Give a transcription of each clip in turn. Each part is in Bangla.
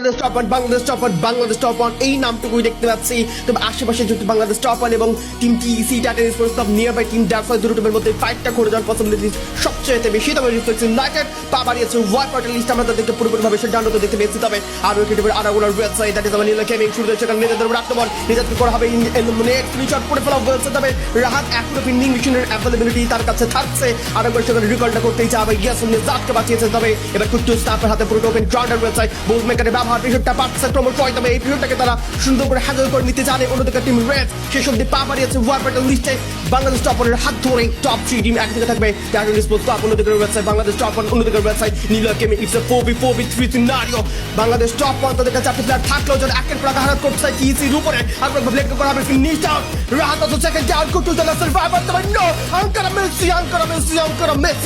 বাংলাদেশ টপ ওয়ান এই নামটুকুই দেখতে পাচ্ছি। তবে আশেপাশে যদি বাংলাদেশ টপ ওয়ান এবং টিম টিসি Tata sports of nearby team ডার্সাই দুটো টিমের মধ্যে ফাইটটা করে যাওয়ার পসিবিলিটি সবচেয়ে বেশি। তবে রিফ্লেক্স ইউনাইটেড পা বাড়িয়েছে ওয়াই পার্টের লিস্ট আমরা তাদেরকে পুরোপুরিভাবে সেটা দেখতে পেয়েছি। তবে আরও একটি টিমের আনাগোনার ওয়েবসাইট দ্যাট ইজ আমার নীলা গেমিং শুরু সেখানে নিজেদের আক্রমণ নিজেদের করা হবে এলিমিনেট ফিনিশার করে ফেলা হয়েছে। তবে রাহাত এখনো ফিন্ডিং মেশিনের অ্যাভেলেবিলিটি তার কাছে থাকছে। আর একবার সেখানে রিকলটা করতেই চাবে ইয়াসুন নিজাতকে বাঁচিয়েছে। তবে এবার কুট্টু স্টাফের হাতে পুরো ওপেন গ্রাউন্ডার ওয়েবসাইট বোল মেকারের ব্যবহার পিরিয়ডটা পাচ্ছে ক্রমশ হয়। তবে এই পিরিয়ডটাকে তারা সুন্দর করে হ্যান্ডেল করে নিতে জানে। অন্যদিকে টিম রেড শেষ অব্দি পা বাড়িয়েছে ওয়ার ব্যাটল লিস্টে বাংলাদেশ টপ ওয়ানের হাত ধরে টপ 3 টিম একদিকে থাকবে টাটা স্পোর্টস টপ, অন্যদিকে ওয়েবসাইট বাংলাদেশ টপ ওয়ান, অন্যদিকে website Nila gaming. It's a 4v4v3 scenario. Bangladesh top one তাদের কাছে চারটি প্লেয়ার থাকলেও যারা একের পর এক আঘাত করতে চায় টিসির উপরে আর ব্লেড করা হবে ফিনিশ ডাউন। রাহাত অত সেকেন্ড ডাউন কুট্টু তারা সার্ভাইভার। তবে নো আঙ্কারা মেসি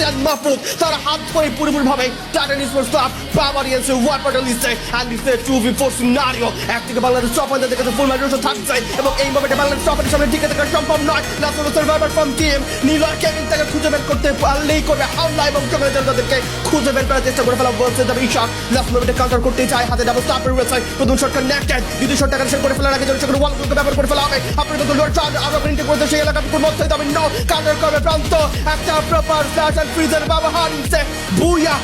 আর মাহফুজ তারা হাত ধরে পুরোপুরিভাবে টাটা স্পোর্টস টপ পা বাড়িয়েছে ওয়ার ব্যাটল লিস্টে। And it's a 2v4 scenario. একদিকে বাংলাদেশ টপ ওয়ান তাদের কাছে ফুল ম্যাচ থাকছে এবং এই মোমেন্টে বাংলাদেশ টপ ওয়ানের সামনে টিকে থাকা সম্ভব নয়। Last survivor from team Nila gaming তাকে খুঁজে বের করতে পারলেই করবে হামলা এবং তাদেরকে খুঁজে বের করার চেষ্টা করে ফেলা বলছে। তবে ঈশা লাস্ট মোমেন্টে কাউন্টার করতে চায়, হাতে ডাবল স্টাফের রয়েছে। প্রথম শটটা নেটেড, দ্বিতীয় শটটা কানেকশন করে ফেলার আগে সেখানে ওয়ালগুলোকে ব্যবহার করে ফেলা হবে। আপনার কিন্তু লোড শট আরো প্রিন্টিং করতে সেই এলাকাটুকুর মধ্যে। তবে নো কাউন্টার করবে প্রান্ত একটা প্রপার ফ্ল্যাশ এন্ড ফ্রিজের ব্যবহার নিচ্ছে। বুয়া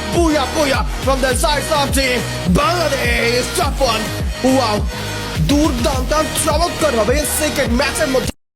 from the side of team Bangladesh top one. Wow দুর্দান্ত চমৎকার ভাবে সেকেন্ড ম্যাচের মধ্যে